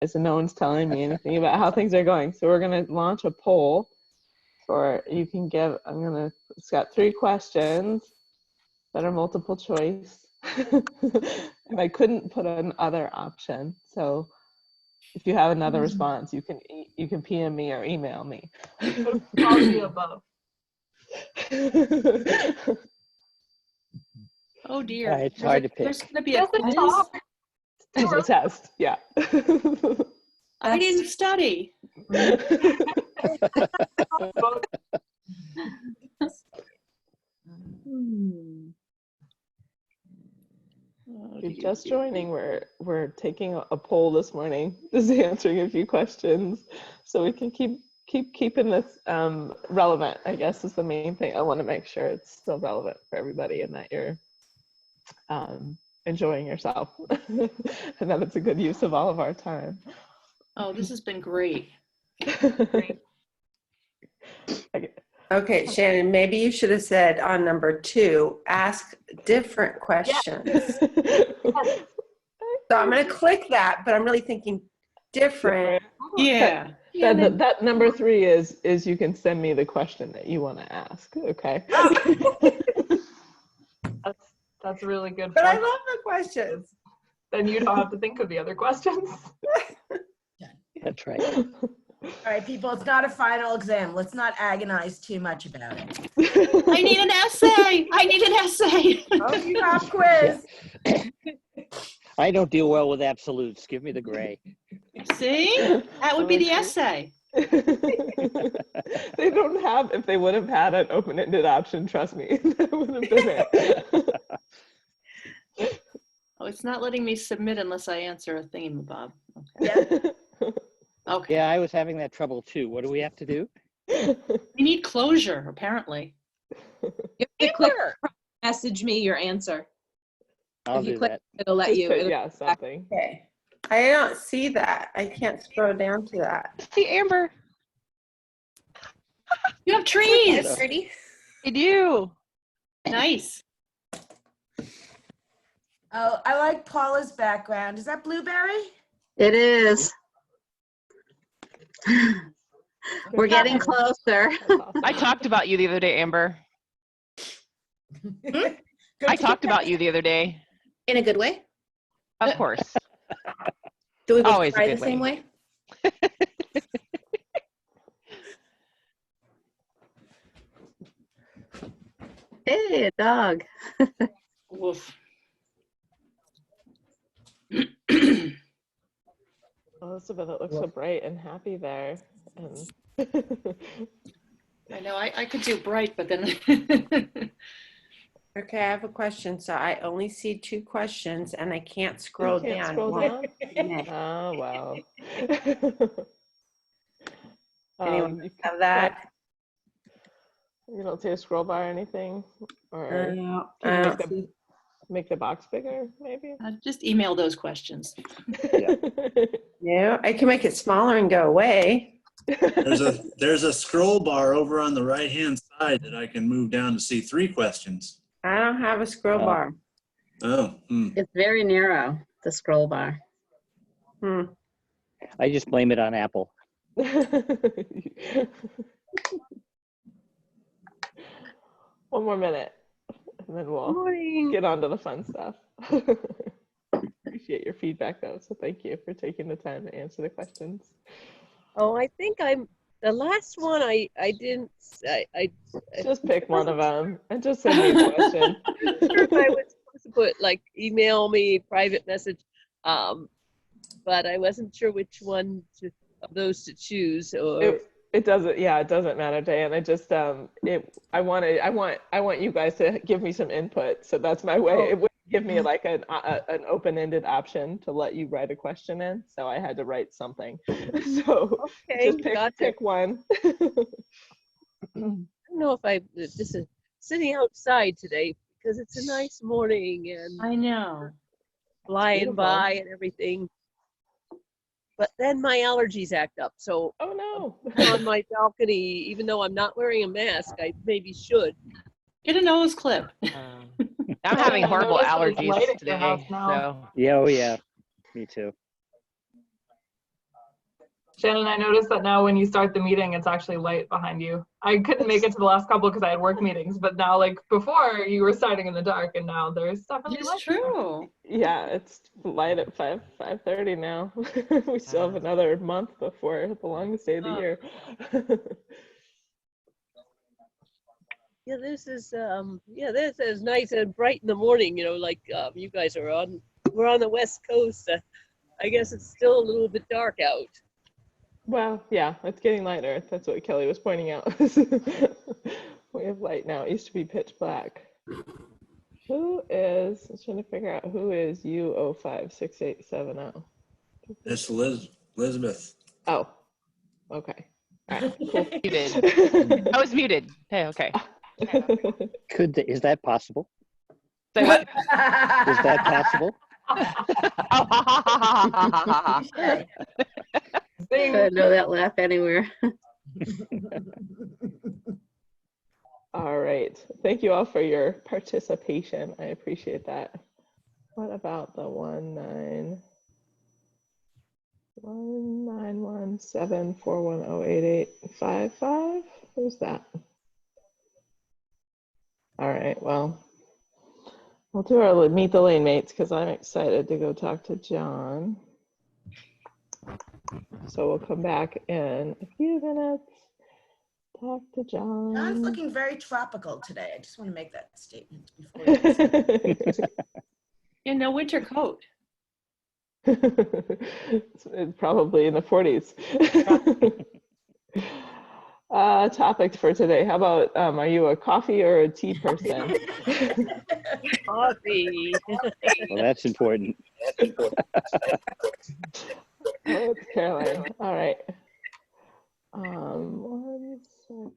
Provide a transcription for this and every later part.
and no one's telling me anything about how things are going. So we're going to launch a poll for, you can give, it's got 3 questions that are multiple choice. And I couldn't put an other option. So if you have another response, you can PM me or email me. All the above. Oh dear. It's hard to pick. There's going to be a Just a quiz. talk. There's a test, yeah. I didn't study. If you're just joining, we're taking a poll this morning, just answering a few questions, so we can keeping this relevant, I guess, is the main thing. I want to make sure it's still relevant for everybody and that you're enjoying yourself and that it's a good use of all of our time. Oh, this has been great. Okay, Shannon, maybe you should have said on number 2, ask different questions. Yes. So I'm going to click that, but I'm really thinking different. Yeah. That number 3 is you can send me the question that you want to ask. Okay. That's really good. But I love the questions. Then you don't have to think of the other questions. That's right. All right, people, it's not a final exam. Let's not agonize too much about it. I need an essay. I need an essay. Oh, you have quiz. I don't deal well with absolutes. Give me the gray. See? That would be the essay. They don't have, if they would have had an open-ended option, trust me, that would have been it. Oh, it's not letting me submit unless I answer a thingamabob. Okay. Yeah. Okay. Yeah, I was having that trouble too. What do we have to do? We need closure, apparently. You have to click, message me your answer. I'll If you do click, that. it'll let Just you. put, It'll, yeah, something. Okay. I don't see that. I can't scroll down to that. See, Amber, You have trees. Pretty. I do. Nice. Oh, I like Paula's background. Is that blueberry? it is. We're getting closer. I talked about you the other day, Amber. Good I to talked get about you the other day. In a good way? Of course. Do we both Always a cry good the same way? Hey, a dog. Woof. Elizabeth, it looks so bright and happy there. And I know I could do bright, but then Okay, I have a question. So I only see 2 questions and I can't scroll you can't down. scroll Why? down? Oh, wow. Anyone You have that? you don't see a scroll bar or anything? Or No, can I you don't make the box bigger, maybe? just email those questions. No, I can make it smaller and go away. There's a scroll bar over on the right hand side that I can move down to see 3 questions. I don't have a scroll Oh. bar. Oh, It's very narrow, the scroll bar. I just blame it on Apple. One more minute, and then we'll Morning. get on to the fun stuff. Appreciate your feedback, though, so thank you for taking the time to answer the questions. Oh, I think I'm the last one. I didn't. I Just pick one of them and just send me a question. wasn't sure if I was supposed to put like email me, private message, but I wasn't sure which one of those to choose. Or It doesn't. Yeah, it doesn't matter, Dan. I just I want you guys to give me some input. So that's my way. It wouldn't give me like an open-ended option to let you write a question in. So I had to write something. So okay, just pick one. I don't know if I this is sitting outside today because it's a nice morning and I know. flying beautiful. by and everything. But then my allergies act up. So Oh no. on my balcony, even though I'm not wearing a mask, I maybe should. Get a nose clip. I'm having I horrible noticed that it's light allergies at your house today. now. So Yeah, oh yeah. Me too. Shannon, I noticed that now when you start the meeting, it's actually light behind you. I couldn't make it to the last couple because I had work meetings, but now, like before, you were starting in the dark, and now there's definitely light. It's true. Yeah, it's light at 5:30 now. We still have another month before the longest day of the year. Yeah, this is nice and bright in the morning, like you guys we're on the West Coast. I guess it's still a little bit dark out. Well, yeah, it's getting lighter. That's what Kelly was pointing out. We have light now. It used to be pitch black. I'm trying to figure out who is U056870. It's Elizabeth. Oh, okay. All right, cool. Muted. I was muted. Hey, okay. Is that possible? Say what? Is that possible? Couldn't know that laugh anywhere. All right. Thank you all for your participation. I appreciate that. What about the 19174108855? Who's that? All right. Well, we'll do our meet the lane mates because I'm excited to go talk to John. So we'll come back in a few minutes. Talk to John. John's looking very tropical today. I just want to make that statement before. Yeah, no winter coat. It's probably in the 40s. Topic for today. How about, are you a coffee or a tea person? Coffee. Well, that's important. Oh, it's Caroline. All right. 1 sec. All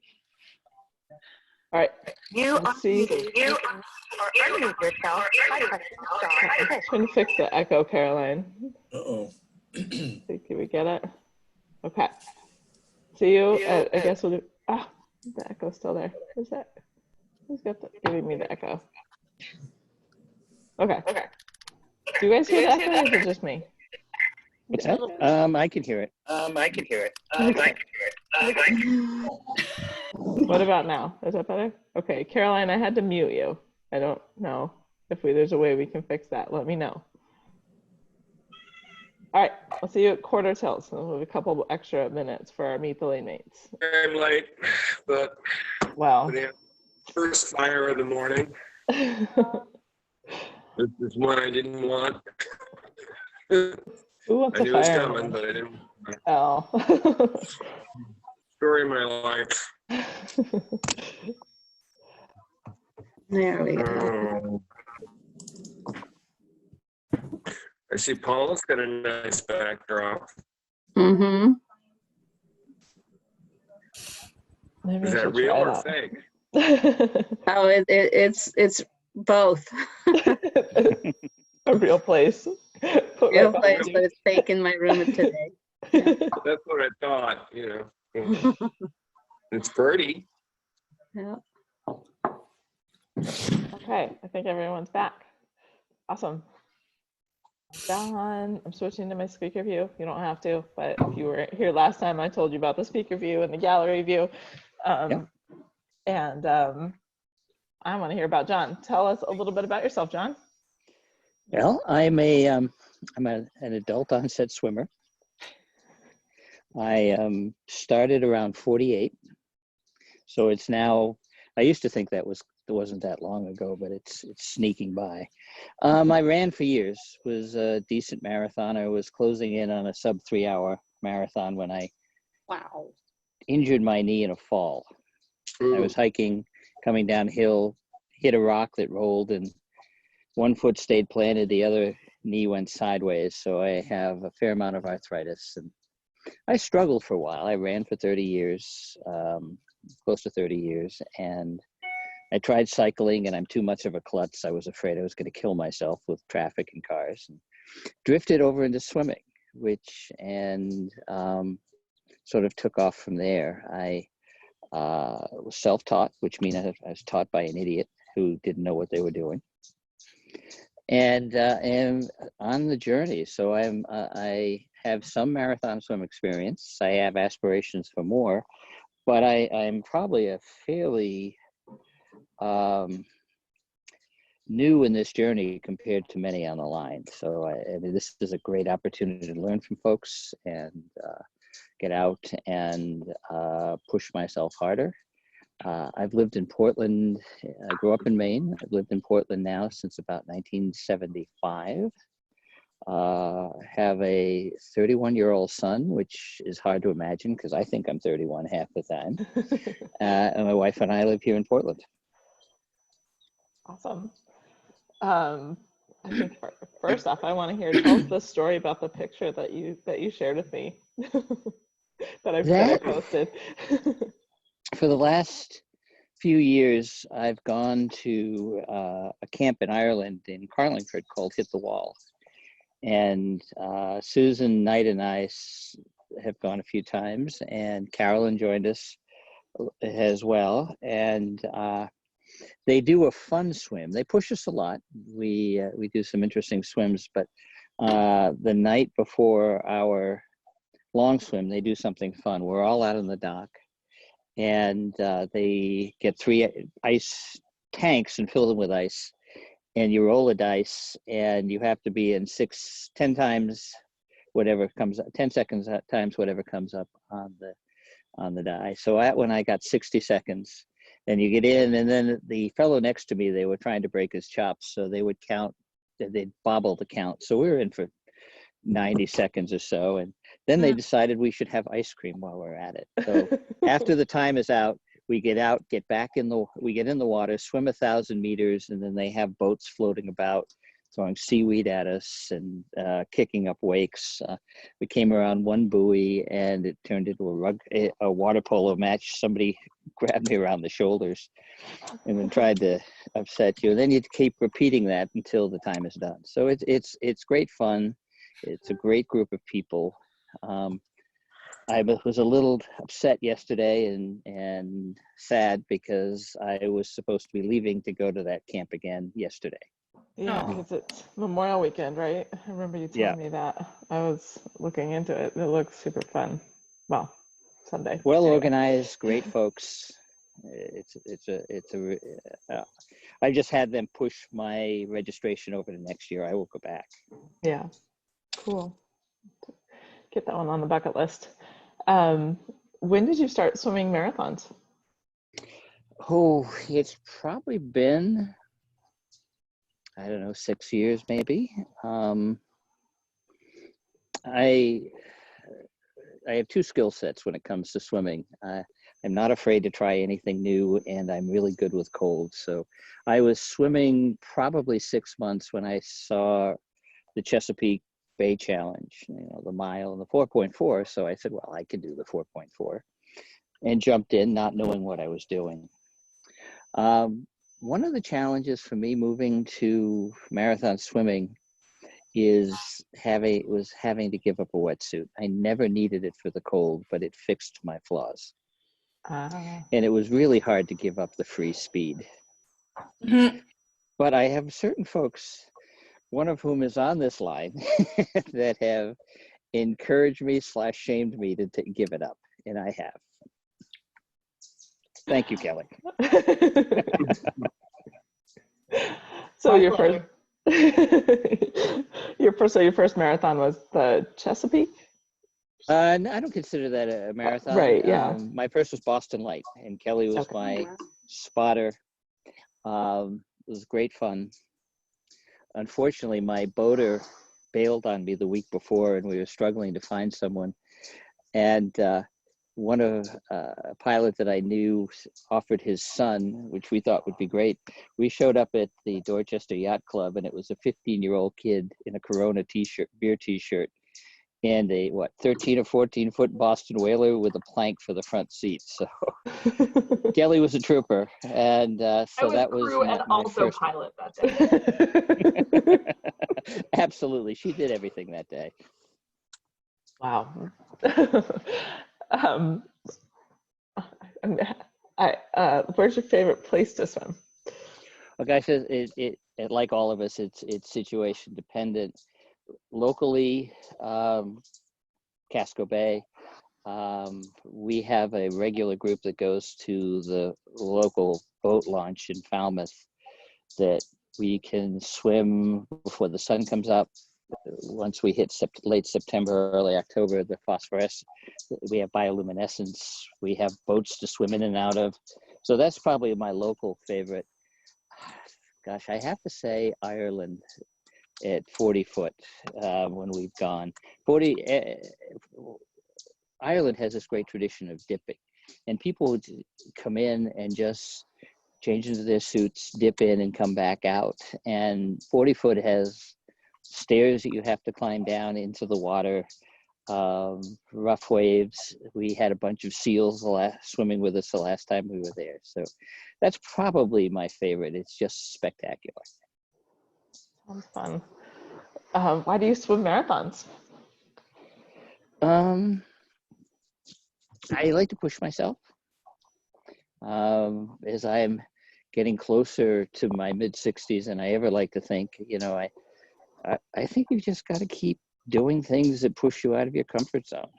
right. Let's see. Trying to fix the echo, Caroline. Uh-oh. Can we get it? Okay. See you. I guess we'll do. Ah, the echo's still there. Who's that? Who's giving me the echo? Okay. Do you guys hear the echo, or is it just me? What's that? I can hear it. What about now? Is that better? Okay, Caroline, I had to mute you. I don't know if there's a way we can fix that. Let me know. All right, I'll see you at 1:45. So we'll have a couple extra minutes for our Meet the Lane Mates. I'm late, but wow. First fire of the morning. This is one I didn't want. Who wants I knew it was fire? coming, but I didn't. Oh. Story of my life. There we go. I see Paul's got a nice backdrop. Mm-hmm. Maybe Is I that should real try or that. fake? Oh, it's both. A real place. Real place, but it's fake in my room today. Yeah. That's what I thought, It's pretty. Yeah. Okay, I think everyone's back. Awesome. John, I'm switching to my speaker view. You don't have to, but if you were here last time, I told you about the speaker view and the gallery view. And I want to hear about John. Tell us a little bit about yourself, John. Well, I'm an adult onset swimmer. I started around 48. So it's now, I used to think it wasn't that long ago, but it's sneaking by. I ran for years, was a decent marathoner, was closing in on a sub 3 hour marathon when I injured my knee in a fall. I was hiking, coming downhill, hit a rock that rolled, and one foot stayed planted, the other knee went sideways. So I have a fair amount of arthritis, and I struggled for a while. I ran for 30 years, close to 30 years, and I tried cycling, and I'm too much of a klutz. I was afraid I was going to kill myself with traffic and cars, and drifted over into swimming, sort of took off from there. I was self-taught, which means I was taught by an idiot who didn't know what they were doing, and am on the journey. So I have some marathon swim experience. I have aspirations for more, but I'm probably a fairly new in this journey compared to many on the line. So I mean, this is a great opportunity to learn from folks and get out and push myself harder. I've lived in Portland. I grew up in Maine. I've lived in Portland now since about 1975. Have a 31-year-old son, which is hard to imagine because I think I'm 31 half the time. And my wife and I live here in Portland. Awesome. I think first off, I want to hear, tell us the story about the picture that you shared with me that I posted. For the last few years, I've gone to a camp in Ireland in Carlingford called Hit the Wall. And Susan Knight and I have gone a few times, and Carolyn joined us as well. And they do a fun swim. They push us a lot. We do some interesting swims, but the night before our long swim, they do something fun. We're all out on the dock, and they get 3 ice tanks and fill them with ice. And you roll a dice, and you have to be in 10 times whatever comes up, 10 seconds times whatever comes up on the die. So that one I got 60 seconds. And you get in, and then the fellow next to me, they were trying to break his chops, so they would count, they'd bobble the count. So we were in for 90 seconds or so, and then they decided we should have ice cream while we're at it. So after the time is out, we get out, we get in the water, swim 1,000 meters, and then they have boats floating about, throwing seaweed at us and kicking up wakes. We came around one buoy, and it turned into a water polo match. Somebody grabbed me around the shoulders and then tried to upset you. And then you keep repeating that until the time is done. So it's great fun. It's a great group of people. I was a little upset yesterday and sad because I was supposed to be leaving to go to that camp again yesterday. Yeah, because it's Memorial Weekend, right? I remember you telling me that. I was looking into it. It looks super fun. Well, Sunday. Well anyway. organized, great folks. I just had them push my registration over to next year. I will go back. Yeah, cool. Get that one on the bucket list. When did you start swimming marathons? Oh, it's probably been, I don't know, 6 years maybe. I have 2 skill sets when it comes to swimming. I'm not afraid to try anything new, and I'm really good with cold. So I was swimming probably 6 months when I saw the Chesapeake Bay Challenge, the mile and the 4.4. So I said, well, I can do the 4.4, and jumped in not knowing what I was doing. One of the challenges for me moving to marathon swimming is having to give up a wetsuit. I never needed it for the cold, but it fixed my flaws. And it was really hard to give up the free speed. But I have certain folks, one of whom is on this line, that have encouraged me / shamed me to give it up, and I have. Thank you, Kelly. So your first marathon was the Chesapeake? I don't consider that a marathon. Right, yeah. My first was Boston Light, and Kelly was my spotter. It was great fun. Unfortunately, my boater bailed on me the week before, and we were struggling to find someone. And one of a pilot that I knew offered his son, which we thought would be great. We showed up at the Dorchester Yacht Club, and it was a 15-year-old kid in a Corona beer t-shirt, and a 13 or 14 foot Boston Whaler with a plank for the front seat. So Kelly was a trooper, and so that was crew and also first pilot that day. Absolutely, she did everything that day. Wow. Where's your favorite place to swim? Like I said, it like all of us, it's situation dependent. Locally, Casco Bay. We have a regular group that goes to the local boat launch in Falmouth that we can swim before the sun comes up. Once we hit late September, early October, the phosphorescence, we have bioluminescence. We have boats to swim in and out of. So that's probably my local favorite. Gosh, I have to say Ireland at 40 foot when we've gone. Ireland has this great tradition of dipping, and people would come in and just change into their suits, dip in and come back out. And 40 foot has stairs that you have to climb down into the water, rough waves. We had a bunch of seals swimming with us the last time we were there. So that's probably my favorite. It's just spectacular. Sounds fun. Why do you swim marathons? I like to push myself. As I'm getting closer to my mid-60s, and I ever like to think, you know, I think you've just got to keep doing things that push you out of your comfort zone.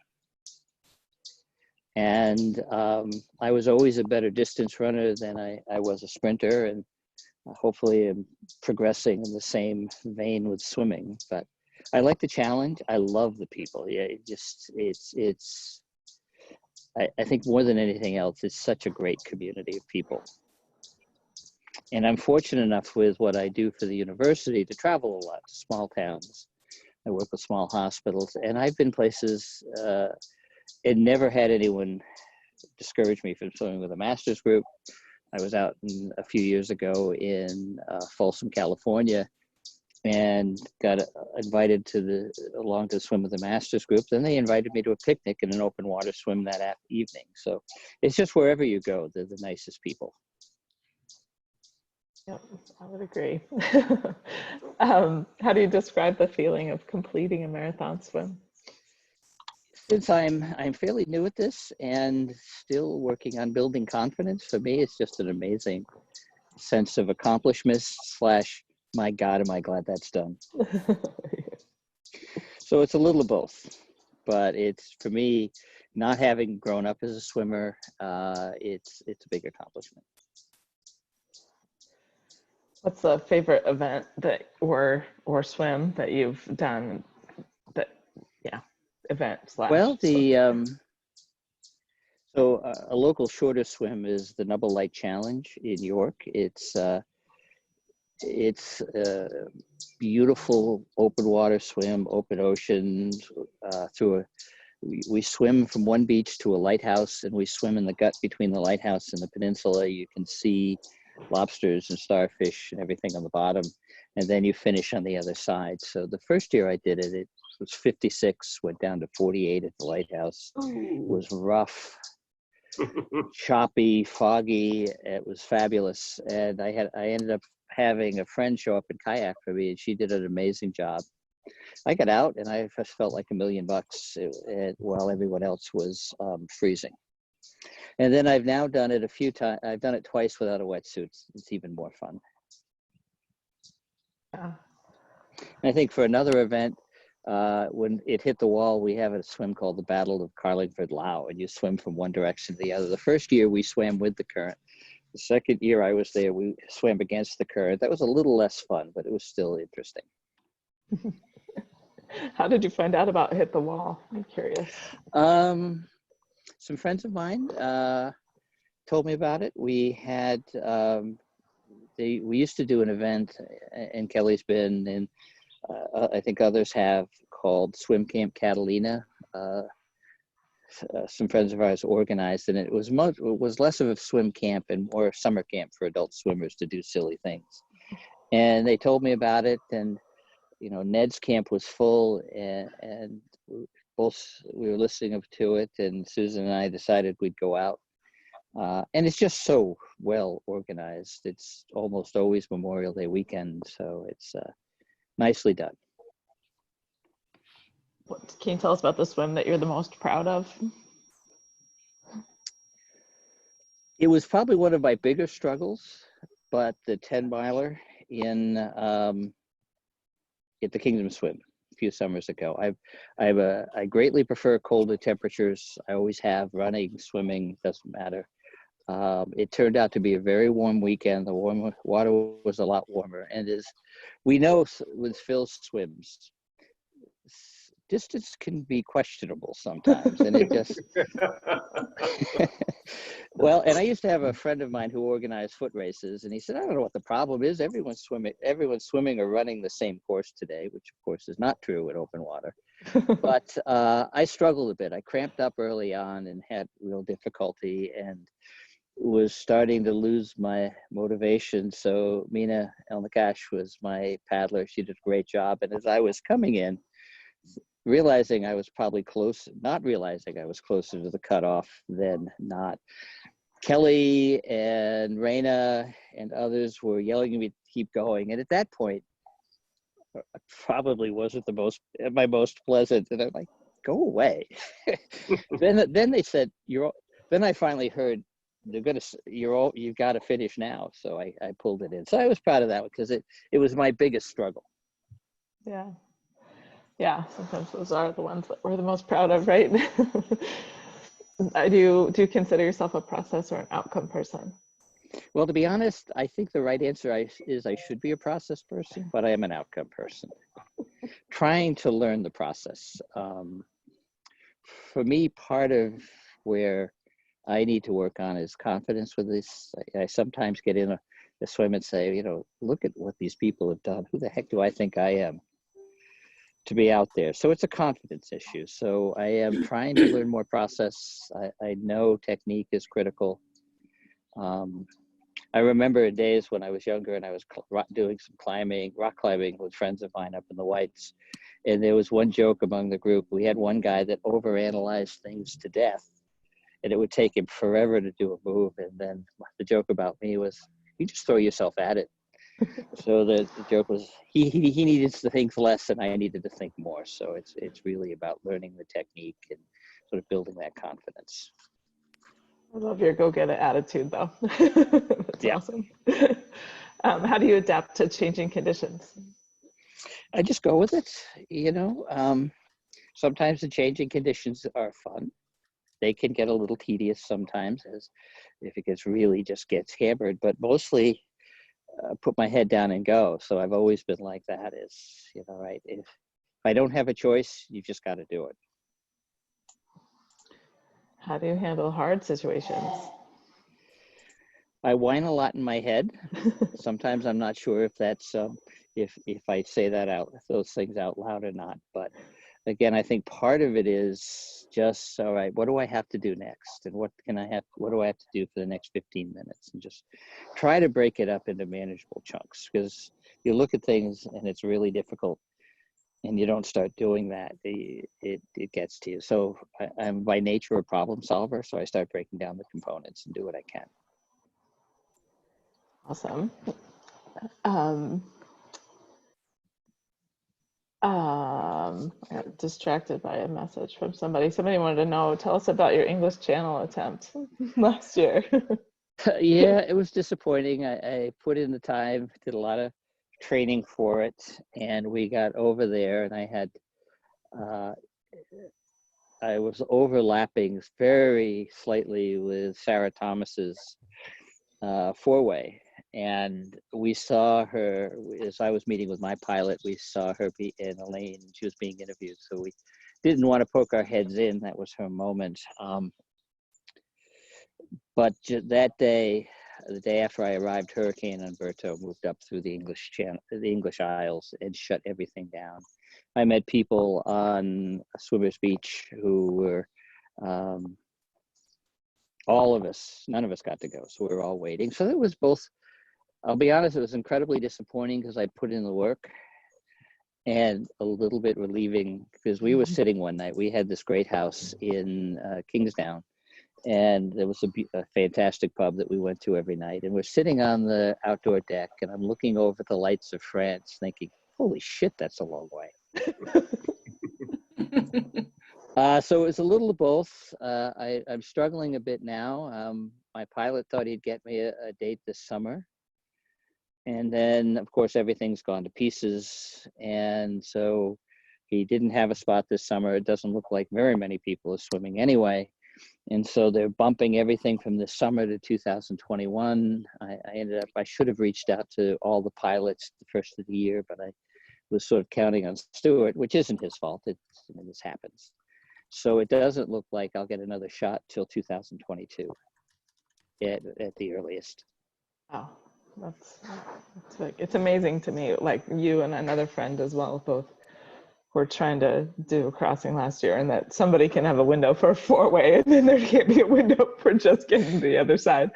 And I was always a better distance runner than I was a sprinter, and hopefully I'm progressing in the same vein with swimming. But I like the challenge. I love the people. Yeah, I think more than anything else, it's such a great community of people. And I'm fortunate enough with what I do for the university to travel a lot to small towns. I work with small hospitals, and I've been places and never had anyone discourage me from swimming with a master's group. I was out a few years ago in Folsom, California, and got invited along to swim with the master's group. Then they invited me to a picnic and an open water swim that evening. So it's just wherever you go, they're the nicest people. Yep, I would agree. How do you describe the feeling of completing a marathon swim? Since I'm fairly new at this and still working on building confidence, for me, it's just an amazing sense of accomplishment / my God, am I glad that's done. So it's a little of both, but it's, for me, not having grown up as a swimmer, it's a big accomplishment. What's the favorite event that or swim that you've done? Event / Well, a local shorter swim is the Nubble Light Challenge in York. It's a beautiful open water swim, open ocean, we swim from one beach to a lighthouse, and we swim in the gut between the lighthouse and the peninsula. You can see lobsters and starfish and everything on the bottom, and then you finish on the other side. So the first year I did it, it was 56, went down to 48 at the lighthouse. It was rough, choppy, foggy. It was fabulous. And I ended up having a friend show up and kayak for me, and she did an amazing job. I got out and I just felt like $1 million while everyone else was freezing. And then I've now done it a few times. I've done it twice without a wetsuit. It's even more fun. Yeah. And I think for another event, when it hit the wall, we have a swim called the Battle of Carlingford Lough, and you swim from one direction to the other. The first year we swam with the current. The second year I was there, we swam against the current. That was a little less fun, but it was still interesting. How did you find out about Hit the Wall? I'm curious. Some friends of mine told me about it. We had we used to do an event in Kelly's Bend, and I think others have, called Swim Camp Catalina. Some friends of ours organized, and it was less of a swim camp and more summer camp for adult swimmers to do silly things. And they told me about it, and you know, Ned's camp was full, and we were listening to it, and Susan and I decided we'd go out. And it's just so well organized. It's almost always Memorial Day weekend, so it's nicely done. What can you tell us about the swim that you're the most proud of? It was probably one of my bigger struggles, but the 10-miler at the Kingdom Swim. few summers ago. I greatly prefer colder temperatures. I always have. Running, swimming, doesn't matter. It turned out to be a very warm weekend. The water was a lot warmer, and as we know with Phil's swims, distance can be questionable sometimes, and it just well, and I used to have a friend of mine who organized foot races, and he said, I don't know what the problem is. Everyone's swimming or running the same course today, which of course is not true in open water. But I struggled a bit. I cramped up early on and had real difficulty, and was starting to lose my motivation. So Mina Elnakash was my paddler. She did a great job. And as I was coming in, realizing I was probably not realizing I was closer to the cutoff than not, Kelly and Raina and others were yelling at me to keep going. And at that point, it probably wasn't my most pleasant. And I'm like, go away. Then they said, then I finally heard, you've got to finish now. So I pulled it in. So I was proud of that because it was my biggest struggle. Yeah. Yeah, sometimes those are the ones that we're the most proud of, right? Do you consider yourself a process or an outcome person? Well, to be honest, I think the right answer is I should be a process person, but I am an outcome person. Trying to learn the process. For me, part of where I need to work on is confidence with this. I sometimes get in a swim and say, look at what these people have done. Who the heck do I think I am to be out there? So it's a confidence issue. So I am trying to learn more process. I know technique is critical. I remember days when I was younger and I was doing some rock climbing with friends of mine up in the Whites. And there was one joke among the group. We had one guy that overanalyzed things to death, and it would take him forever to do a move. And then the joke about me was, you just throw yourself at it. So the joke was he needed to think less and I needed to think more. So it's really about learning the technique and sort of building that confidence. I love your go-get-it attitude, though. That's awesome. How do you adapt to changing conditions? I just go with it. Sometimes the changing conditions are fun. They can get a little tedious sometimes, as if it gets hammered. But mostly, put my head down and go. So I've always been like that. Right? If I don't have a choice, you just got to do it. How do you handle hard situations? I whine a lot in my head. Sometimes I'm not sure if that's if I say those things out loud or not. But again, I think part of it is just, all right, what do I have to do next? And what do I have to do for the next 15 minutes? And just try to break it up into manageable chunks, because you look at things and it's really difficult and you don't start doing that, it gets to you. So I'm by nature a problem solver. So I start breaking down the components and do what I can. Awesome. I got distracted by a message from somebody. Somebody wanted to know, tell us about your English Channel attempt last year. Yeah, it was disappointing. I put in the time, did a lot of training for it, and we got over there, and I was overlapping very slightly with Sarah Thomas's four-way. And we saw her, as I was meeting with my pilot, we saw her in a lane. She was being interviewed. So we didn't want to poke our heads in. That was her moment. But that day, the day after I arrived, Hurricane Umberto moved up through the English Isles and shut everything down. I met people on Swimmers Beach who were, none of us got to go. So we were all waiting. So it was both, I'll be honest, it was incredibly disappointing because I put in the work, and a little bit relieving because we were sitting one night. We had this great house in Kingsdown, and there was a fantastic pub that we went to every night. And we're sitting on the outdoor deck, and I'm looking over the lights of France thinking, holy shit, that's a long way. So it was a little of both. I'm struggling a bit now. My pilot thought he'd get me a date this summer. And then, of course, everything's gone to pieces. And so he didn't have a spot this summer. It doesn't look like very many people are swimming anyway. And so they're bumping everything from this summer to 2021. I should have reached out to all the pilots the first of the year, but I was sort of counting on Stuart, which isn't his fault. This happens. So it doesn't look like I'll get another shot till 2022 at the earliest. Wow, it's amazing to me. Like you and another friend as well, both were trying to do a crossing last year, and that somebody can have a window for a four-way, and then there can't be a window for just getting the other side.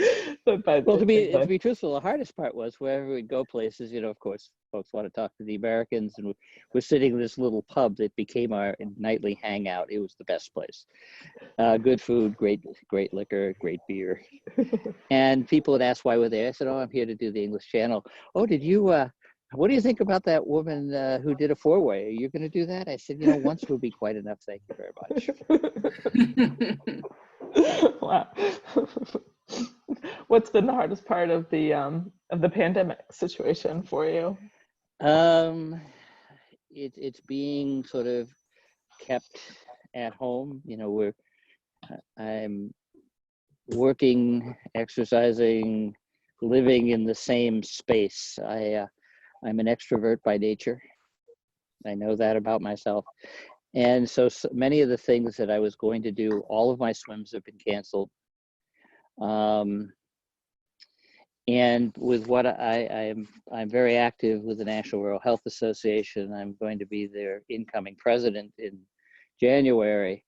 But Well, to be truthful, the hardest part was wherever we'd go places, of course, folks want to talk to the Americans, and we're sitting in this little pub that became our nightly hangout. It was the best place. Good food, great liquor, great beer. And people would ask why we're there. I said, oh, I'm here to do the English Channel. Oh, did you, what do you think about that woman who did a four-way? Are you going to do that? I said, once would be quite enough. Thank you very much. Wow. What's been the hardest part of the pandemic situation for you? It's being sort of kept at home. I'm working, exercising, living in the same space. I'm an extrovert by nature. I know that about myself. And so many of the things that I was going to do, all of my swims have been canceled. And with what I'm very active with the National Rural Health Association. I'm going to be their incoming president in January.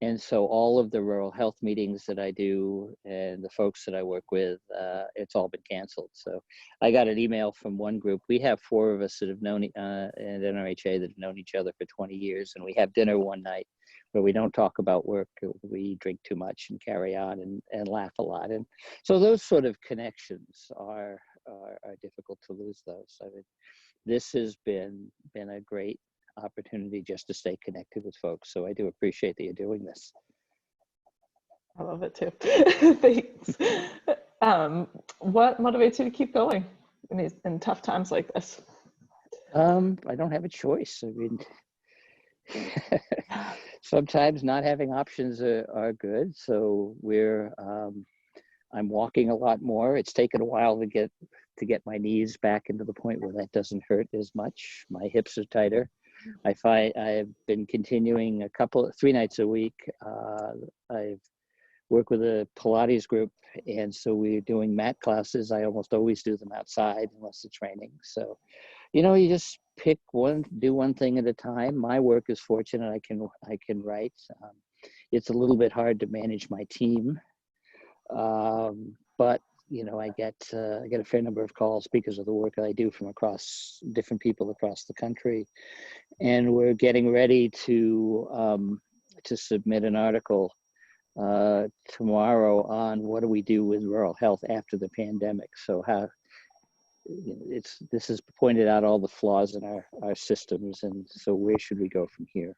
And so all of the rural health meetings that I do and the folks that I work with, it's all been canceled. So I got an email from one group. We have 4 of us that have known at NRHA that have known each other for 20 years. And we have dinner one night where we don't talk about work. We drink too much and carry on and laugh a lot. And so those sort of connections are difficult to lose those. I mean, this has been a great opportunity just to stay connected with folks. So I do appreciate that you're doing this. I love it too. Thanks. What motivates you to keep going in tough times like this? I don't have a choice. I mean, sometimes not having options are good. So I'm walking a lot more. It's taken a while to get my knees back into the point where that doesn't hurt as much. My hips are tighter. I find I've been continuing 3 nights a week. I've worked with a Pilates group, and so we're doing mat classes. I almost always do them outside unless it's raining. So, you just pick do one thing at a time. My work is fortunate. I can write. It's a little bit hard to manage my team, but I get a fair number of calls because of the work I do from across different people across the country, and we're getting ready to submit an article tomorrow on what do we do with rural health after the pandemic. So how this has pointed out all the flaws in our systems, and so where should we go from here?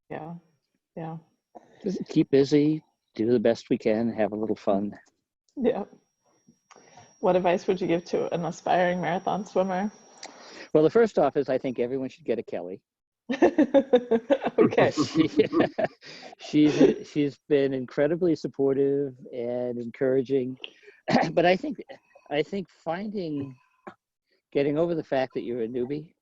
Yeah. Just keep busy, do the best we can, have a little fun. Yeah. What advice would you give to an aspiring marathon swimmer? Well, the first off is I think everyone should get a Kelly. Okay. She's been incredibly supportive and encouraging, but I think getting over the fact that you're a newbie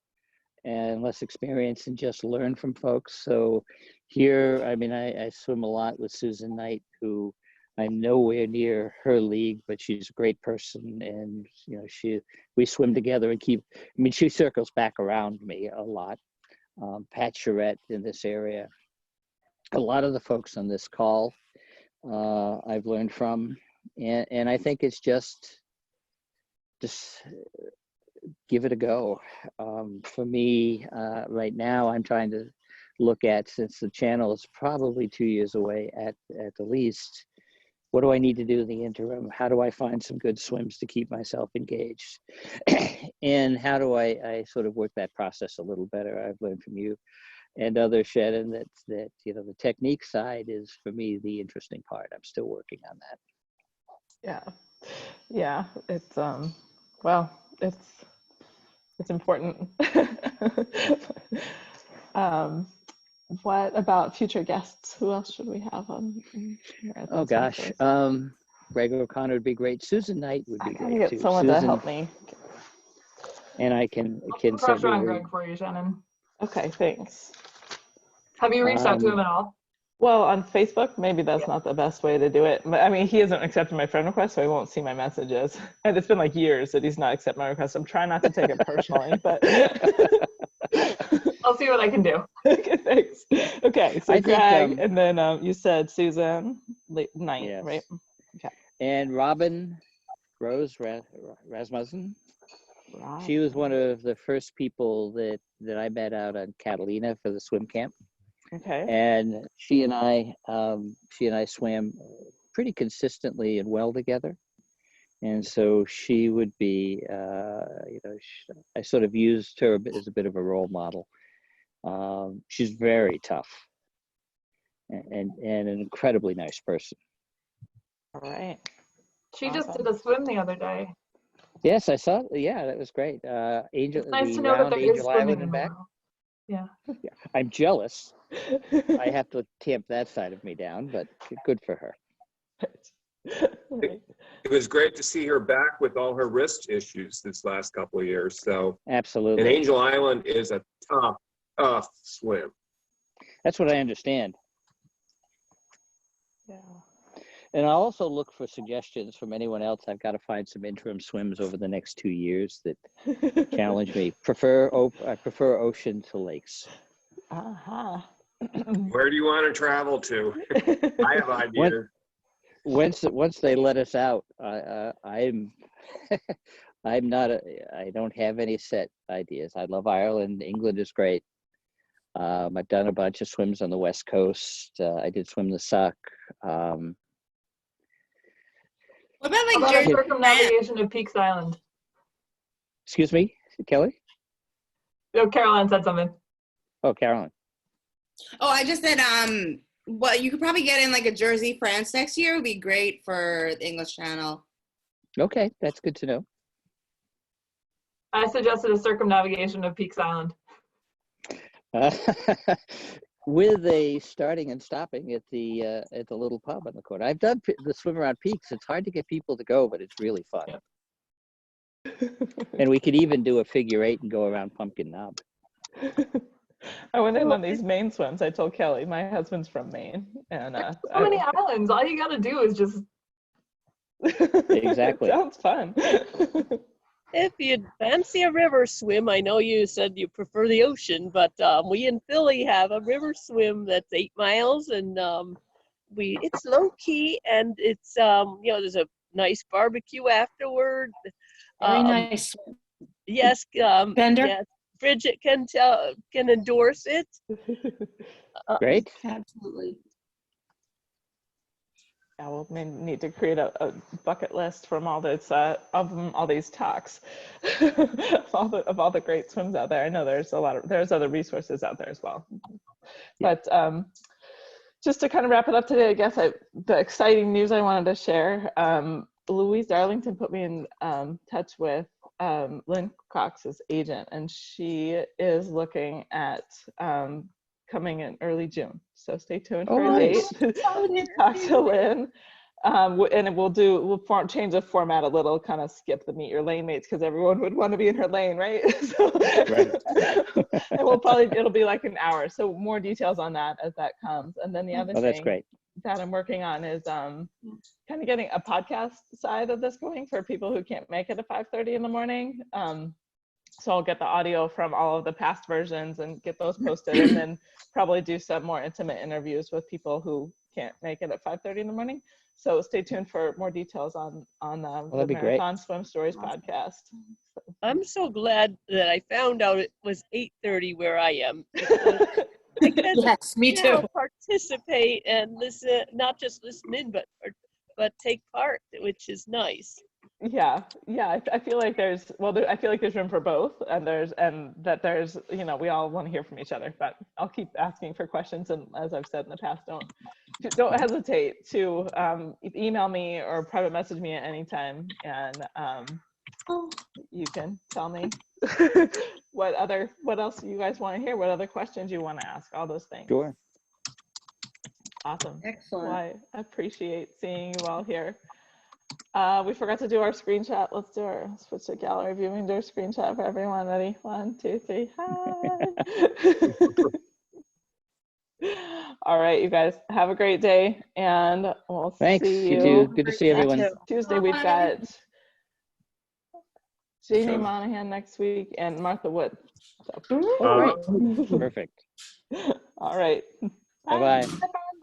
and less experienced and just learn from folks. So here, I mean, I swim a lot with Susan Knight, who I'm nowhere near her league, but she's a great person, and we swim together and she circles back around me a lot. Pat Charette in this area. A lot of the folks on this call I've learned from, and I think it's just give it a go. For me, right now, I'm trying to look at, since the channel is probably 2 years away at the least, what do I need to do in the interim? How do I find some good swims to keep myself engaged? And how do I sort of work that process a little better? I've learned from you and others, Shannon, that the technique side is, for me, the interesting part. I'm still working on that. Yeah. It's it's important. What about future guests? Who else should we have on here at Oh those gosh, conferences? Greg O'Connor would be great. Susan Knight would I be gotta great get too. someone to Susan, help me. and I can Put pressure on certainly. Greg for you, Shannon. Okay, thanks. Have you reached out to him at all? Well, on Facebook, maybe that's not the best way to do it. But I mean, he hasn't accepted my friend request, so he won't see my messages. And it's been like years that he's not accepted my request. I'm trying not to take it personally, but I'll see what I can do. okay, thanks. Okay, so I think, Greg, and then you said Susan Knight, Yes. right? Okay. And Robin Rose Rasmussen. She was one of the first people that I met out on Catalina for the swim camp. Okay. And she and I swam pretty consistently and well together. And so she would be, I sort of used her as a bit of a role model. She's very tough and an incredibly nice person. All right. She just did a swim the other day. Yes, I saw. Yeah, that was great. It's nice to know that there is Angel swimming Island in and the back. world. Yeah. I'm jealous. I have to tamp that side of me down, but good for her. It was great to see her back with all her wrist issues this last couple of years. So, Absolutely. and Angel Island is a tough swim. That's what I understand. Yeah. And I'll also look for suggestions from anyone else. I've got to find some interim swims over the next 2 years that challenge me. I prefer ocean to lakes. Uh-huh. Where do you want to travel to? I have ideas. Once they let us out, I'm I don't have any set ideas. I love Ireland. England is great. I've done a bunch of swims on the West Coast. I did swim the Suck. What about How like about a Jersey? circumnavigation of Peaks Island? Excuse me, Kelly? Oh, Caroline said something. Oh, Caroline. Oh, I just said, well, you could probably get in like a Jersey, France next year. It would be great for the English Channel. Okay, that's good to know. I suggested a circumnavigation of Peaks Island. With a starting and stopping at the little pub on the corner. I've done the swim around Peaks. It's hard to get people to go, but it's really fun. Yeah. And we could even do a figure 8 and go around Pumpkin Knob. I went in on these Maine swims. I told Kelly, my husband's from Maine, and so many islands. All you gotta do is just. Exactly. Sounds fun. If you'd fancy a river swim, I know you said you prefer the ocean, but we in Philly have a river swim that's 8 miles, and it's low key, and it's there's a nice barbecue afterward. Very nice. Yes, Bender? yes, Bridget can endorse it. Great. Absolutely. Yeah, we'll need to create a bucket list from all those of all these talks of all the great swims out there. I know there's other resources out there as well. Yeah. But just to kind of wrap it up today, I guess the exciting news I wanted to share. Louise Darlington put me in touch with Lynn Cox's agent, and she is looking at coming in early June. So stay tuned for a date to talk to Lynn. And we'll change the format a little, kind of skip the meet your lane mates, because everyone would want to be in her lane, right? So, right. And it'll be like an hour. So more details on that as that comes. And then the other that's thing great. that I'm working on is kind of getting a podcast side of this going for people who can't make it at 5:30 in the morning. So I'll get the audio from all of the past versions and get those posted, and then probably do some more intimate interviews with people who can't make it at 5:30 in the morning. So stay tuned for more details on the Marathon Swim Stories podcast. I'm so glad that I found out it was 8:30 where I am. Yes, me too. Participate and listen, not just listen in, but take part, which is nice. Yeah, I feel like there's room for both, and that there's we all want to hear from each other, but I'll keep asking for questions, and as I've said in the past, don't hesitate to email me or private message me at any time, and you can tell me what else you guys want to hear, what other questions you want to ask, all those things. Sure. Awesome. Excellent. Well, I appreciate seeing you all here. We forgot to do our screenshot. Let's switch to gallery view and do a screenshot for everyone. Ready? 1, 2, 3. Hi. All right, you guys have a great day, and we'll Thanks. see You you. too. Good to see everyone. Next Tuesday, we've got Jamie Sure. Monahan next week and Martha Wood. So, Oh, great. Perfect. all right. Bye-bye.